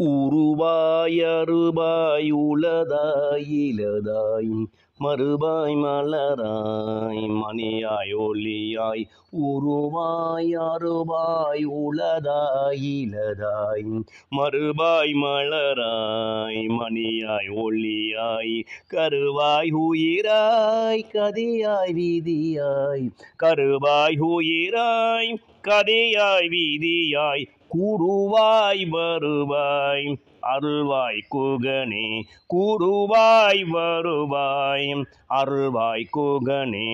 உருவாய் அருவாய் உளதாய் இலதாய் மறுபாய் மலராய் மணியாய் ஒளியாய் உருவாய் அருவாய் உளதாய் இலதாய் மறுபாய் மலராய் மணியாய் ஒளியாய் கருவாய் உயிராய் கதியாய் வீதியாய் கருவாய் உயிராய் கதியாய் வீதியாய் கூறுவாய் வருவாய் அருள்வாய் குகனே கூறுவாய் வருவாய் அருள்வாய் குகனே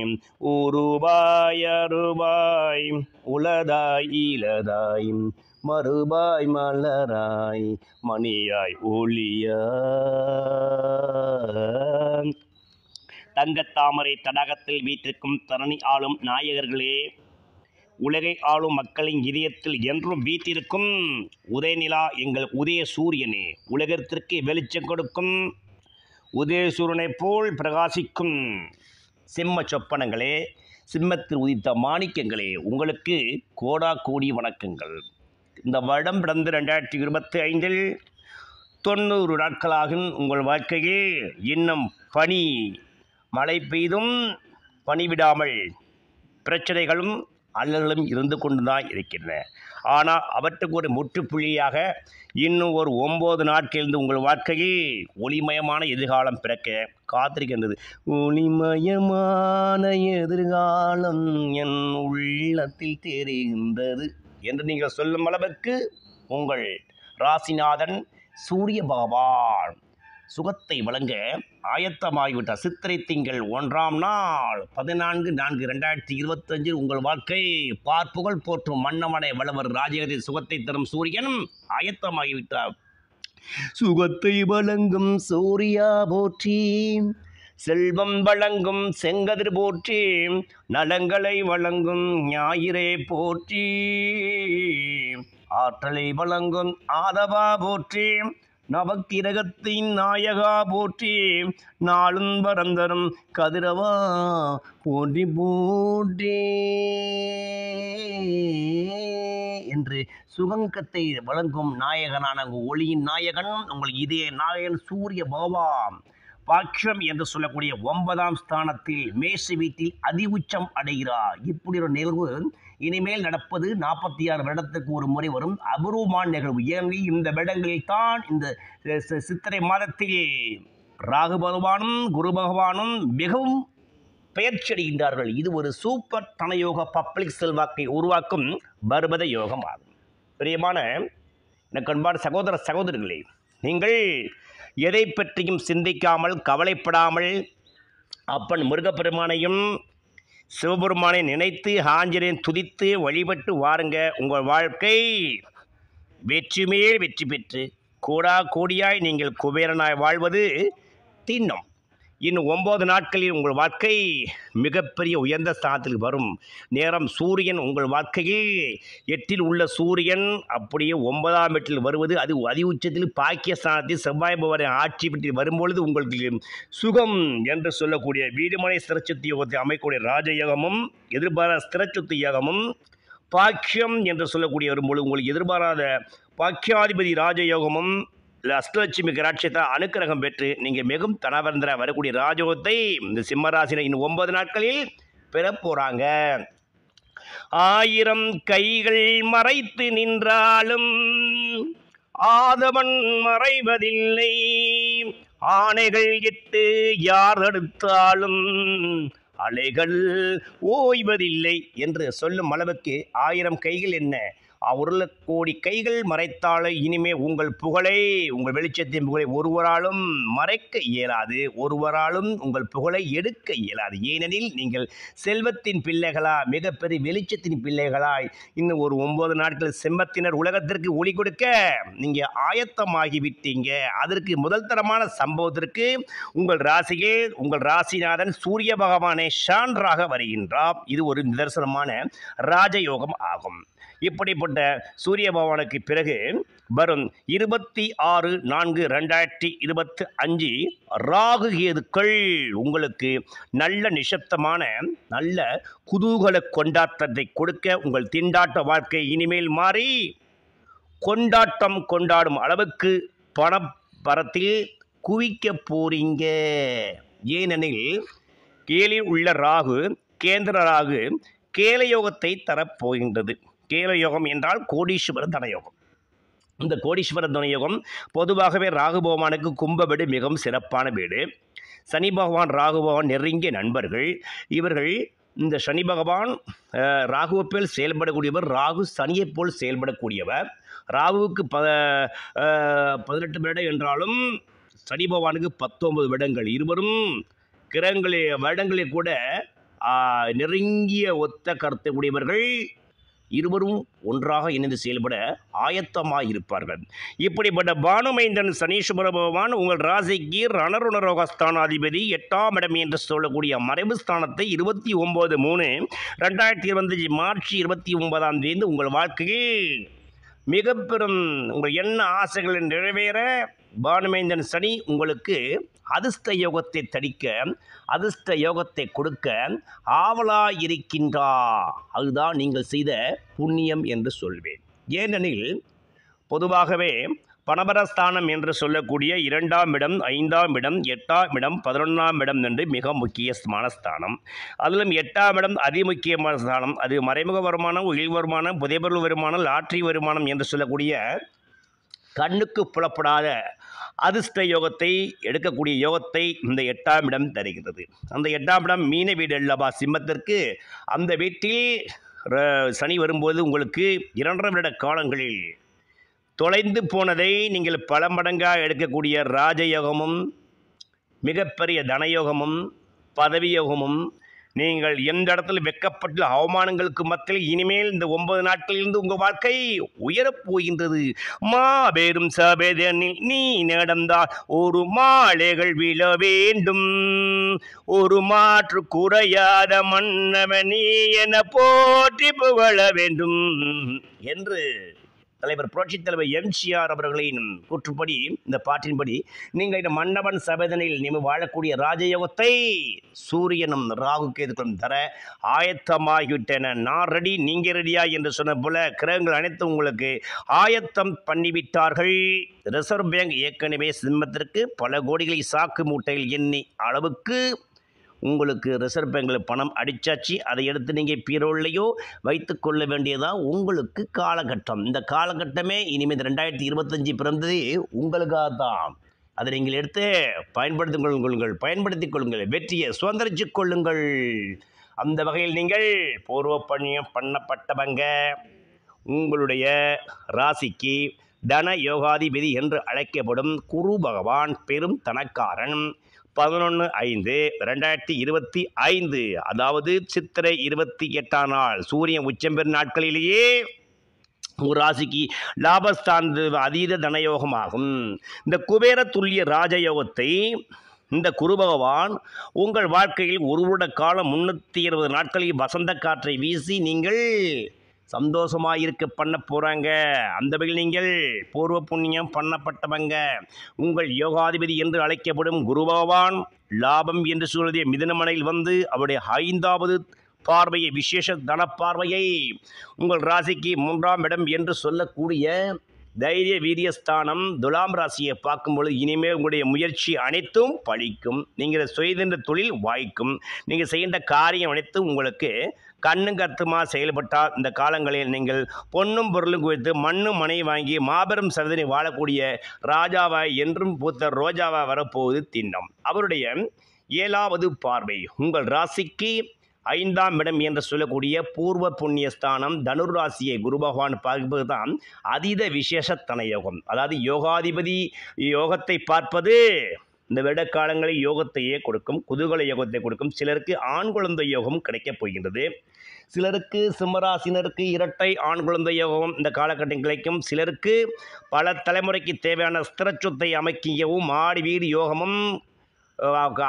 உருவாய் அருவாய் உளதாய் இலதாய் மறுபாய் மலராய் மணியாய் ஒளியாய். தங்கத்தாமரை தடாகத்தில் வீற்றிருக்கும் தரணி ஆளும் நாயகர்களே, உலகை ஆளும் மக்களின் இதயத்தில் என்றும் வீற்றிருக்கும் உதயநிலா எங்கள் உதய சூரியனே, உலகத்திற்கு வெளிச்சம் கொடுக்கும் உதய சூரியனைப் போல் பிரகாசிக்கும் சிம்ம சொப்பனங்களே, சிம்மத்தில் உதித்த மாணிக்கங்களே, உங்களுக்கு கோடா கோடி வணக்கங்கள். இந்த வருடம் பிறந்து 2025 90 நாட்களாகும் உங்கள் வாழ்க்கையில் இன்னும் பனி மழை பெய்தும் பனிவிடாமல் பிரச்சனைகளும் அல்லல்களும் இருந்து கொண்டு தான் இருக்கின்றன. ஆனால் அவற்றுக்கு ஒரு முற்றுப்புள்ளியாக இன்னும் ஒரு 9 நாட்களிலிருந்து உங்கள் வாழ்க்கையில் ஒளிமயமான எதிர்காலம் பிறக்க காத்திருக்கின்றது. ஒளிமயமான எதிர்காலம் என் உள்ளத்தில் தெரிகின்றது என்று நீங்கள் சொல்லும் அளவுக்கு உங்கள் ராசிநாதன் சூரிய பகவான் சுகத்தை வழங்க ஆயத்தமாகிவிட்ட சித்திரை திங்கள் 1ஆம் நாள் 14/4/2025 உங்கள் வாழ்க்கை பார்ப்புகள் போற்றும் மன்னமனை வளவர் ராஜகத்தில் சுகத்தை தரும் சூரியன் ஆயத்தமாகிவிட்டார். சுகத்தை வழங்கும் சூர்யா போற்றி, செல்வம் வழங்கும் செங்கதிர் போற்றி, நலங்களை வழங்கும் ஞாயிறே போற்றி, ஆற்றலை வழங்கும் ஆதவா போற்றி, நவக்கிரகத்தின் நாயகா போற்றி, நாளும் வரந்தரும் கதிரவா போற்றி போற்றி என்று சுகங்கத்தை வழங்கும் நாயகனான ஒளியின் நாயகன் உங்கள் இதய நாயகன் சூரிய பகவான் பாக்கியம் என்று சொல்லக்கூடிய 9ஆம் ஸ்தானத்தில் மேஷ வீட்டில் அதி உச்சம் அடைகிறார். இப்படி ஒரு நிகழ்வு இனிமேல் நடப்பது 46 வருடத்துக்கு ஒரு முறை வரும் அபூர்வமான நிகழ்வு. ஏனெனில் இந்த வருடங்களில் தான் இந்த சித்திரை மாதத்தில் ராகு பகவானும் குரு பகவானும் மிகவும் பெயர்ச்சி அடைகின்றார்கள். இது ஒரு சூப்பர் தனயோக பப்ளிக் செல்வாக்கை உருவாக்கும் பர்வத யோகம் ஆகும். பிரியமான எனக்கு அன்பான சகோதர சகோதரிகளே, நீங்கள் எதை பற்றியும் சிந்திக்காமல் கவலைப்படாமல் அப்பன் முருகப்பெருமானையும் சிவபெருமானை நினைத்து ஆஞ்சநேயன் துதித்து வழிபட்டு வாருங்க. உங்கள் வாழ்க்கை வெற்றி மேல் வெற்றி பெற்று கோடா கோடியாய் நீங்கள் குபேரனாய் வாழ்வது திண்ணம். இன்னும் 9 நாட்களில் உங்கள் வாழ்க்கை மிகப்பெரிய உயர்ந்த ஸ்தானத்தில் வரும் நேரம். சூரியன் உங்கள் வாழ்க்கையில் 8இல் உள்ள சூரியன் அப்படியே 9ஆம் வீட்டில் வருவது, அது அதி உச்சத்தில் பாக்கிய ஸ்தானத்தில் செவ்வாய் பவரை ஆட்சி பெற்று வரும்பொழுது உங்களுக்கு சுகம் என்று சொல்லக்கூடிய வீடுமனை ஸ்திரச்சுத்தி யோகத்தை அமைக்கக்கூடிய ராஜயோகமும் எதிர்பாராத ஸ்திரச்சுத்தி யோகமும் பாக்கியம் என்று சொல்லக்கூடிய வரும்பொழுது உங்களுக்கு எதிர்பாராத பாக்கியாதிபதி ராஜயோகமும் அஷ்டலட்சுமி கராட்சியத்தை அனுக்கிரகம் பெற்று நீங்கள் மிகவும் தனவந்திர வரக்கூடிய ராஜயோகத்தை இந்த சிம்மராசினை இன்னும் 9 நாட்களில் பெற போகிறாங்க. 1000 கைகள் மறைத்து நின்றாலும் ஆதவன் மறைவதில்லை, ஆணைகள் இட்டு யார் தடுத்தாலும் அலைகள் ஓய்வதில்லை என்று சொல்லும் அளவுக்கு 1000 கைகள் என்ன 1 கோடி கைகள் மறைத்தாலே இனிமே உங்கள் புகழை உங்கள் வெளிச்சத்தின் புகழை ஒருவராலும் மறைக்க இயலாது, ஒருவராலும் உங்கள் புகழை எடுக்க இயலாது. ஏனெனில் நீங்கள் செல்வத்தின் பிள்ளைகளா மிகப்பெரிய வெளிச்சத்தின் பிள்ளைகளாய் இன்னும் ஒரு 9 நாட்கள் செம்மத்தினர் உலகத்திற்கு ஒளி கொடுக்க நீங்கள் ஆயத்தமாகிவிட்டீங்க. அதற்கு முதல் தரமான சம்பவத்திற்கு உங்கள் ராசியே உங்கள் ராசிநாதன் சூரிய பகவானை சான்றாக வருகின்றார். இது ஒரு நிதர்சனமான ராஜயோகம் ஆகும். இப்படிப்பட்ட சூரிய பகவானுக்கு பிறகு வரும் 26/4/2025 ராகு கேதுக்கள் உங்களுக்கு நல்ல நிசப்தமான நல்ல குதூகல கொண்டாட்டத்தை கொடுக்க உங்கள் திண்டாட்ட வாழ்க்கை இனிமேல் மாறி கொண்டாட்டம் கொண்டாடும் அளவுக்கு பணப்பரத்தில் குவிக்க போறீங்க. ஏனெனில் கேலில் உள்ள ராகு, கேந்திர ராகு கேலயோகத்தை தரப்போகின்றது. கேலயோகம் என்றால் கோடீஸ்வர தனயோகம். இந்த கோடீஸ்வர தனயோகம் பொதுவாகவே ராகு பகவானுக்கு கும்ப வீடு மிகவும் சிறப்பான வீடு. சனி பகவான் ராகு பகவான் நெருங்கிய நண்பர்கள். இவர்கள் இந்த சனி பகவான் ராகுவை போல் செயல்படக்கூடியவர், ராகு சனியை போல் செயல்படக்கூடியவர். ராகுவுக்கு 18 வருடம் என்றாலும் சனி பகவானுக்கு 19 வருடங்கள். இருவரும் வருடங்களில் கூட நெருங்கிய ஒத்த கருத்தை உடையவர்கள். இருவரும் ஒன்றாக இணைந்து செயல்பட ஆயத்தமாக இருப்பார்கள். இப்படிப்பட்ட பானுமைந்தன் சனீஸ்வர பகவான் உங்கள் ராசிக்கு ரணருணரோகஸ்தானாதிபதி 8ஆம் இடம் என்று சொல்லக்கூடிய மறைவு ஸ்தானத்தை 29/3/2025 மார்ச் 29ஆம் தேதி உங்கள் வாழ்க்கையில் மிக பெரும் உங்கள் எண்ண ஆசைகளை நிறைவேற பானுமைந்தன் சனி உங்களுக்கு அதிர்ஷ்ட யோகத்தை தடிக்க, அதிர்ஷ்ட யோகத்தை கொடுக்க ஆவலாயிருக்கின்றார். அதுதான் நீங்கள் செய்த புண்ணியம் என்று சொல்வேன். ஏனெனில் பொதுவாகவே பணபரஸ்தானம் என்று சொல்லக்கூடிய 2ஆம் இடம், 5ஆம் இடம், 8ஆம் இடம், 11ஆம் இடம் என்று மிக முக்கியமான ஸ்தானம். அதிலும் 8ஆம் இடம் அதிமுக்கியமான ஸ்தானம். அது மறைமுக வருமானம், உயிர் வருமானம், புதைபொருள் வருமானம், லாட்ரி வருமானம் என்று சொல்லக்கூடிய கண்ணுக்கு புலப்படாத அதிர்ஷ்ட யோகத்தை எடுக்கக்கூடிய யோகத்தை இந்த 8ஆம் இடம் தருகிறது. அந்த 8ஆம் இடம் மீன வீடு அல்லவா சிம்மத்திற்கு. அந்த வீட்டில் சனி வரும்போது உங்களுக்கு 2.5 வருட காலங்களில் தொலைந்து போனதை நீங்கள் பல மடங்காக எடுக்கக்கூடிய ராஜயோகமும், மிகப்பெரிய தனயோகமும், பதவி யோகமும், நீங்கள் எந்த இடத்துல வெக்கப்பட்டு அவமானங்களுக்கு மத்தியில் இனிமேல் இந்த 9 நாட்களிலிருந்து உங்கள் வாழ்க்கை உயரப் போகின்றது. மாபெரும் சபேதனில் நீ நடந்தால் ஒரு மாலைகள் விழ வேண்டும், ஒரு மாற்று குறையாத மன்னவனே என போற்றி புகழ வேண்டும் என்று தலைவர் புரட்சித் தலைவர் எம்ஜிஆர் அவர்களின் கூற்றுப்படி, இந்த பாட்டின்படி நீங்கள் இந்த மன்னவன் சபதனில் நீங்கள் வாழக்கூடிய ராஜயோகத்தை சூரியனும் ராகு கேதுக்களும் தர ஆயத்தமாகிவிட்டன. நான் ரெடி, நீங்கள் ரெடியா என்று சொன்ன போல கிரகங்கள் அனைத்தும் உங்களுக்கு ஆயத்தம் பண்ணிவிட்டார்கள். ரிசர்வ் பேங்க் ஏற்கனவே சிம்மத்திற்கு பல கோடிகளை சாக்கு மூட்டையில் எண்ணி அளவுக்கு உங்களுக்கு ரிசர்வ் பேங்கில் பணம் அடித்தாச்சு. அதை எடுத்து நீங்கள் பீரோலையோ வைத்து கொள்ள வேண்டியதான் உங்களுக்கு காலகட்டம். இந்த காலகட்டமே இனிமேல் 2025 பிறந்தது உங்களுக்காக தான். அதை நீங்கள் எடுத்து பயன்படுத்திக் கொள்ளுங்கள், வெற்றியை சுதந்திரிச்சு கொள்ளுங்கள். அந்த வகையில் நீங்கள் பூர்வ புண்ணியம் பண்ணப்பட்டவங்க. உங்களுடைய ராசிக்கு தன யோகாதிபதி என்று அழைக்கப்படும் குரு பகவான் பெரும் தனக்காரன். 11/5/2025 அதாவது சித்திரை 28ஆம் நாள் சூரியன் உச்சம் பெறும் நாட்களிலேயே ஒரு ராசிக்கு லாபஸ்தான அதீத தனயோகமாகும். இந்த குபேர துல்லிய ராஜயோகத்தை இந்த குரு பகவான் உங்கள் வாழ்க்கையில் ஒரு வருட காலம் 320 நாட்களில் வசந்த காற்றை வீசி நீங்கள் சந்தோஷமாக இருக்க பண்ண போகிறாங்க. அந்த வகையில் நீங்கள் பூர்வ புண்ணியம் பண்ணப்பட்டவங்க. உங்கள் யோகாதிபதி என்று அழைக்கப்படும் குரு பகவான் லாபம் என்று சொல்வதே மிதுனமனையில் வந்து அவருடைய 5வது பார்வையை, விசேஷ தன பார்வையை உங்கள் ராசிக்கு 3ஆம் இடம் என்று சொல்லக்கூடிய தைரிய வீரியஸ்தானம் துலாம் ராசியை பார்க்கும்பொழுது இனிமேல் உங்களுடைய முயற்சி அனைத்தும் பலிக்கும். நீங்கள் செய்கின்ற தொழில் வாய்க்கும். நீங்கள் செய்கின்ற காரியம் அனைத்தும் உங்களுக்கு கண்ணும் கருத்துமாக செயல்பட்டால் இந்த காலங்களில் நீங்கள் பொன்னும் பொருளும் குறித்து மண்ணும் மனை வாங்கி மாபெரும் சகோதரி வாழக்கூடிய ராஜாவாய் என்றும் பூத்த ரோஜாவாய் வரப்போவது திண்ணம். அவருடைய 7வது பார்வை உங்கள் ராசிக்கு 5ஆம் இடம் என்று சொல்லக்கூடிய பூர்வ புண்ணியஸ்தானம் தனுர் ராசியை குரு பகவான் பார்ப்பது தான் அதீத விசேஷ தனயோகம். அதாவது யோகாதிபதி யோகத்தை பார்ப்பது இந்த வருடக்காலங்களில் யோகத்தையே கொடுக்கும், குதூகல யோகத்தை கொடுக்கும். சிலருக்கு ஆண் குழந்தை யோகம் கிடைக்கப் போகின்றது. சிலருக்கு சிம்மராசினருக்கு இரட்டை ஆண் குழந்தை யோகம் இந்த காலகட்டம் கிடைக்கும். சிலருக்கு பல தலைமுறைக்கு தேவையான ஸ்திர சொத்தை அமைக்கவும் மாடி வீடு யோகமும்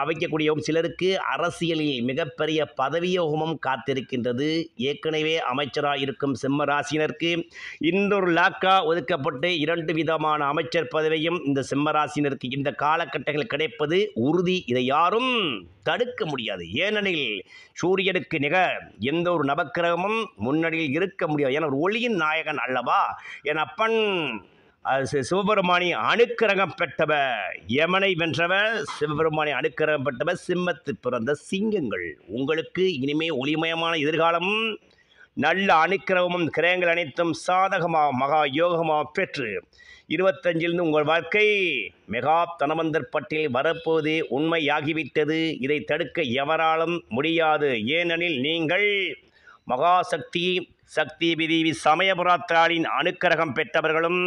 அமைக்கக்கூடிய சிலருக்கு அரசியலில் மிகப்பெரிய பதவியோகமும் காத்திருக்கின்றது. ஏற்கனவே அமைச்சராக இருக்கும் சிம்ம ராசினருக்கு இன்னொரு லாக்கா ஒதுக்கப்பட்டு 2 விதமான அமைச்சர் பதவியும் இந்த சிம்ம ராசினருக்கு இந்த காலகட்டங்கள் கிடைப்பது உறுதி. இதை யாரும் தடுக்க முடியாது. ஏனெனில் சூரியனுக்கு நிகர் எந்த ஒரு நவக்கிரகமும் முன்னணியில் இருக்க முடியாது. ஏன்னா ஒரு ஒளியின் நாயகன் அல்லவா. என் அப்பன் சிவபெருமானி அனுக்கிரகம் பெற்றவர், யமனை வென்றவர் சிவபெருமானி அனுக்கிரகம் பெற்றவர். சிம்மத்து பிறந்த சிங்கங்கள், உங்களுக்கு இனிமே ஒளிமயமான எதிர்காலமும் நல்ல அனுக்கிரகமும் கிரகங்கள் அனைத்தும் சாதகமாக மகா யோகமாக பெற்று 25 உங்கள் வாழ்க்கை மெகா தனவந்தர் பட்டியல் வரப்போது உண்மையாகிவிட்டது. இதை தடுக்க எவராலும் முடியாது. ஏனெனில் நீங்கள் மகாசக்தி சக்தி விதி சமயபுராத்தாளின் அனுக்கிரகம் பெற்றவர்களும்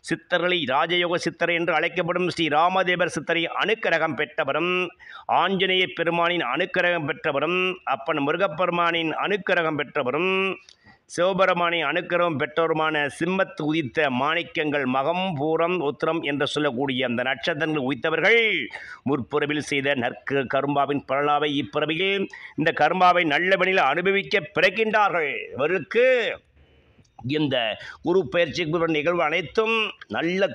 சித்தர்களை ராஜயோக சித்தர் என்று அழைக்கப்படும் ஸ்ரீ ராமதேவர் சித்தரை அனுக்கிரகம் பெற்றவரும், ஆஞ்சநேய பெருமானின் அனுக்கிரகம் பெற்றவரும், அப்பன் முருகப்பெருமானின் அனுக்கிரகம் பெற்றவரும், சிவபெருமானை அனுக்கிரகம் பெற்றவருமான சிம்மத்து உதித்த மாணிக்கங்கள் மகம் பூரம் உத்திரம் என்று சொல்லக்கூடிய அந்த நட்சத்திரங்கள் உதித்தவர்கள் முற்பிறவில் செய்த கரும்பாவின் பலனாவை இப்பிறவியில் இந்த கரும்பாவை நல்லவனில் அனுபவிக்க பிறக்கின்றார்கள். இவருக்கு இந்த குரு பயிற்சி நிகழ்வு அனைத்தும் நல்ல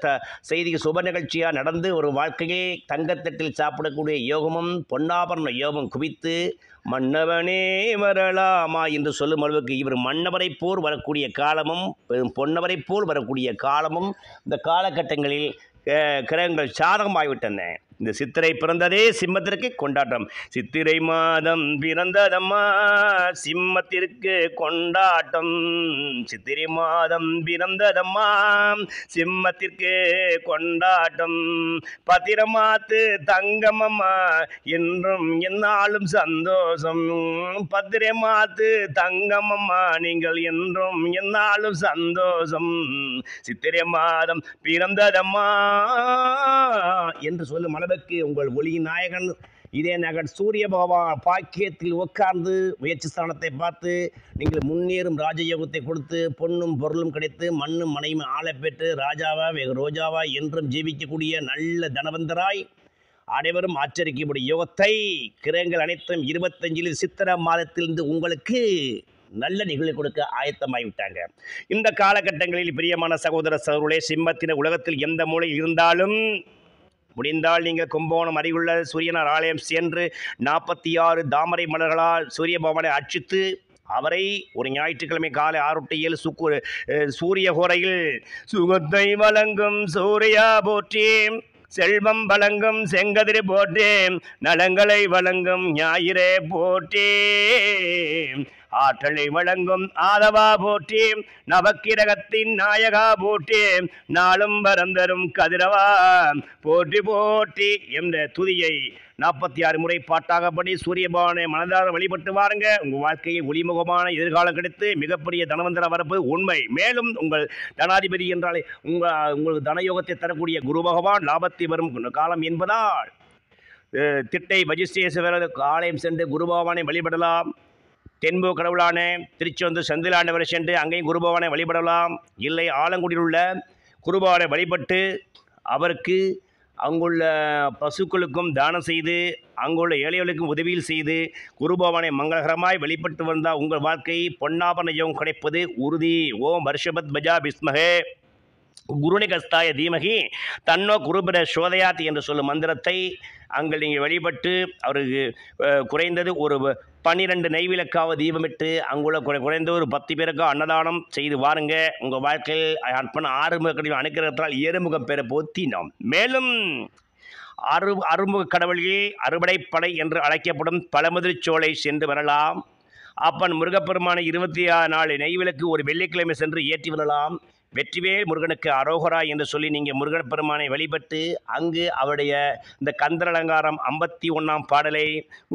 செய்தி சுப நிகழ்ச்சியாக நடந்து ஒரு வாழ்க்கையை தங்கத்தட்டில் சாப்பிடக்கூடிய யோகமும் பொன்னாபரண யோகம் குவித்து மன்னவனே வரலாமா என்று சொல்லும் அளவுக்கு இவர் மன்னவரை போல் வரக்கூடிய காலமும் பொன்னவரை போல் வரக்கூடிய காலமும் இந்த காலகட்டங்களில் கிரகங்கள் சாதகமாகிவிட்டன. இந்த சித்திரை பிறந்ததே சிம்மத்திற்கு கொண்டாட்டம். சித்திரை மாதம் பிறந்ததம்மா சிம்மத்திற்கு கொண்டாட்டம். சித்திரை மாதம் பிறந்ததம்மா சிம்மத்திற்கு கொண்டாட்டம். பத்திரமாத்து தங்கமம்மா என்றும் என்னாலும் சந்தோஷம். பத்திரமாத்து தங்கமம்மா நீங்கள் என்றும் என்னாலும் சந்தோஷம். சித்திரை மாதம் பிறந்ததம்மா என்று சொல்லும் அளவுக்கு உங்கள் ஒளியின் நாயகன் இதே நகர் சூரிய பகவான் பாக்கியத்தில் உட்கார்ந்து முயற்சி ஸ்தானத்தை பார்த்து நீங்கள் முன்னேறும் ராஜயோகத்தை கொடுத்து பொன்னும் பொருளும் கிடைத்து மண்ணும் மனையும் ஆளப்பெற்று ராஜாவா வெகு ரோஜாவா என்றும் ஜீவிக்கக்கூடிய நல்ல தனவந்தராய் அனைவரும் ஆச்சரிக்கக்கூடிய யோகத்தை கிரகங்கள் அனைத்தும் 25 சித்திரை மாதத்திலிருந்து உங்களுக்கு நல்ல நிகழ்வு கொடுக்க ஆயத்தமாகிவிட்டாங்க. இந்த காலகட்டங்களில் பிரியமான சகோதர சகோதரர்களே, சிம்மத்தின உலகத்தில் எந்த மூலையில் இருந்தாலும் முடிந்தால் நீங்கள் கும்பகோணம் அருகிலுள்ள சூரியனார் ஆலயம் சென்று 46 தாமரை மலர்களால் சூரிய பகவானை அர்ச்சித்து அவரை ஒரு ஞாயிற்றுக்கிழமை காலை 6-7 சூரிய கோரையில் சுகத்தை வழங்கும் சூர்யா போற்றி, செல்வம் வழங்கும் செங்கதிரை போற்றி, நலங்களை வழங்கும் ஞாயிறே போற்றி, ஆற்றலை வழங்கும் ஆதவா போற்றி, நவக்கிரகத்தின் நாயகா போற்றி, நாளும் வரந்தரும் கதிரவா போற்றி போற்றி என்ற துதியை 46 முறை பாட்டாகப்படி சூரிய பகவானை மனதார வழிபட்டு வாருங்க. உங்கள் வாழ்க்கையில் ஒளிமுகமான எதிர்காலம் கிடைத்து மிகப்பெரிய தனவந்தர வரப்பு உண்மை. மேலும் உங்கள் தனாதிபதி என்றாலே உங்களுக்கு தனயோகத்தை தரக்கூடிய குரு பகவான் லாபத்தை வரும் காலம் என்பதால் திட்டை வஜிஸ்டேஸ்வரர் ஆலயம் சென்று குரு பகவானை வழிபடலாம். தென்பு கடவுளான திருச்செந்தூர் செந்திலாண்டவரை சென்று அங்கேயும் குருபகவானை வழிபடலாம். இல்லை ஆலங்குடியில் உள்ள குருபகவானை வழிபட்டு அவருக்கு அங்குள்ள பசுக்களுக்கும் தானம் செய்து அங்குள்ள ஏழைகளுக்கும் உதவியில் செய்து குருபகவானை மங்களகரமாய் வழிபட்டு வந்தால் உங்கள் வாழ்க்கை பொன்னாபரண யோகம் கிடைப்பது உறுதி. ஓம் வருஷபத் பஜா பிஸ்மகே குருநிகஸ்தாய தீமகி தன்னோ குருபிர சோதயாத் என்று சொல்லும் மந்திரத்தை அங்கே நீங்கள் வழிபட்டு அவருக்கு குறைந்தது ஒரு 12 நெய்விளக்காவது தீபமிட்டு அங்குள்ள குறைந்த ஒரு 10 பேருக்கு அன்னதானம் செய்து வாருங்க. உங்கள் வாழ்க்கையில் அர்ப்பண ஆறுமுக அனுக்கிரகத்தால் ஏறுமுகம் பெற பொத்தினோம். மேலும் அறுமுக கடவுளில் அறுபடைப்படை என்று அழைக்கப்படும் பழமுதிர்ச்சோலை சென்று வரலாம். அப்பன் முருகப்பெருமான 24 நெய்விளக்கு ஒரு வெள்ளிக்கிழமை சென்று ஏற்றி வரலாம். வெற்றிவேல் முருகனுக்கு அரோகரா என்று சொல்லி நீங்கள் முருகன் பெருமானை வழிபட்டு அங்கு அவருடைய இந்த கந்தர் அலங்காரம் 51ஆம் பாடலை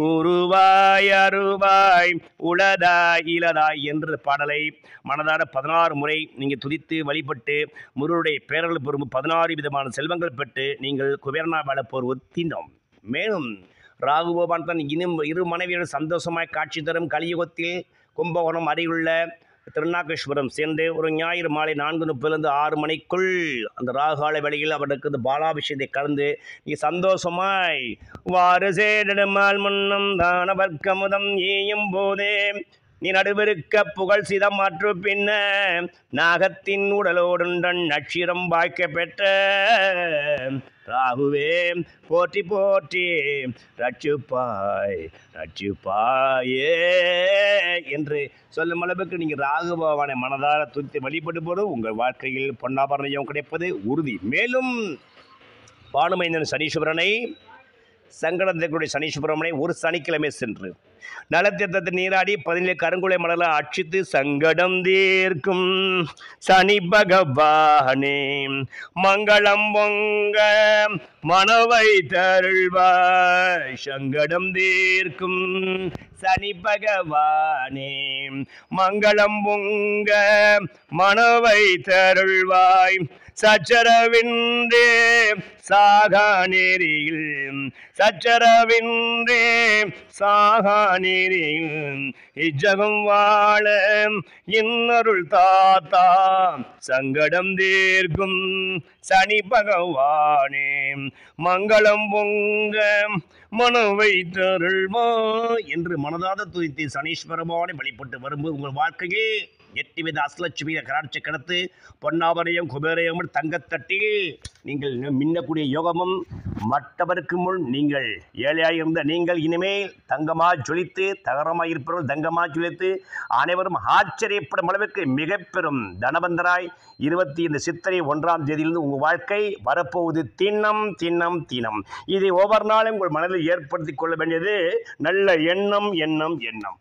உருவாய் அருவாய் உளதாய் இலதாய் என்ற பாடலை மனதார 16 முறை நீங்கள் துதித்து வழிபட்டு முருகனுடைய பேரர்கள் பெறும் 16 விதமான செல்வங்கள் பெற்று நீங்கள் குபேரனா வாழப்போர் ஒத்தினோம். மேலும் ராகுபோபான் தன் இரு மனைவியோடு சந்தோஷமாய் காட்சி தரும் கலியுகத்தில் கும்பகோணம் அருகிலுள்ள திருநாகேஸ்வரம் சென்று ஒரு ஞாயிறு மாலை 4:30 6 மணிக்குள் அந்த ராகால வேளையில் அவனுக்கு இந்த பாலாபிஷேகத்தை கலந்து நீ சந்தோஷமாய் வாறு சேடமால் முன்னம் தானவர்க்கமுதம் ஈயும் போதே நீ நடுவிருக்க புகழ் சிதம் மாற்று பின்ன நாகத்தின் உடலோடுண்டன் நட்சிரம் வாய்க்க பெற்ற ராகுவே போற்றி போற்றி ரட்சுப்பாய் ரட்சுப்பாயே என்று சொல்லும் அளவுக்கு நீங்கள் ராகு பகவானை மனதார துதி வழிபடு போது உங்கள் வாழ்க்கையில் பொன்னாபரணம் கிடைப்பது உறுதி. மேலும் பானுமைந்தன் சனீஸ்வரனை சங்கடத்திற்குரிய சனீஸ்வரமனை ஒரு சனிக்கிழமை சென்று நலத்தீர்த்தத்தில் நீராடி 17 கருங்குலை மலரை அட்சித்து சங்கடம் தீர்க்கும் சனி பகவானே மங்களம் பொங்க மனவை தருள்வாய் சங்கடம் தீர்க்கும் சனி பகவானே மங்களம் பொங்க மனவை தருள்வாய் சச்சரவின்றே சாகா நெறியில் சச்சரவின்றே சாகா நெறியில் இஜகம் வாழ இன்னருள் தாத்தா சங்கடம் தீர்க்கும் சனி பகவானே மங்களம் பொங்க மனவை தருள்வா என்று மனதாத துதித்து சனீஸ்வர பகவானை வழிபட்டு வரும்போது உங்கள் வாழ்க்கையே 8 வித அஷ்டலட்சுமி கராட்சி கடத்து பொன்னாபரையும் குபேரயம் தங்கத்தட்டில் நீங்கள் மின்னக்கூடிய யோகமும் மற்றவருக்கு முன் நீங்கள் ஏழையாக இருந்த நீங்கள் இனிமேல் தங்கமாக ஜொலித்து தகரமாக இருப்பவர்கள் தங்கமாக ஜொலித்து அனைவரும் ஆச்சரியப்படும் அளவுக்கு மிக பெரும் தனபந்தராய் 25 சித்திரை 1ஆம் தேதியிலிருந்து உங்கள் வாழ்க்கை வரப்போவது திண்ணம் திண்ணம் தினம். இதை ஒவ்வொரு நாளும் உங்கள் மனதில் ஏற்படுத்திக் கொள்ள வேண்டியது நல்ல எண்ணம் எண்ணம் எண்ணம்.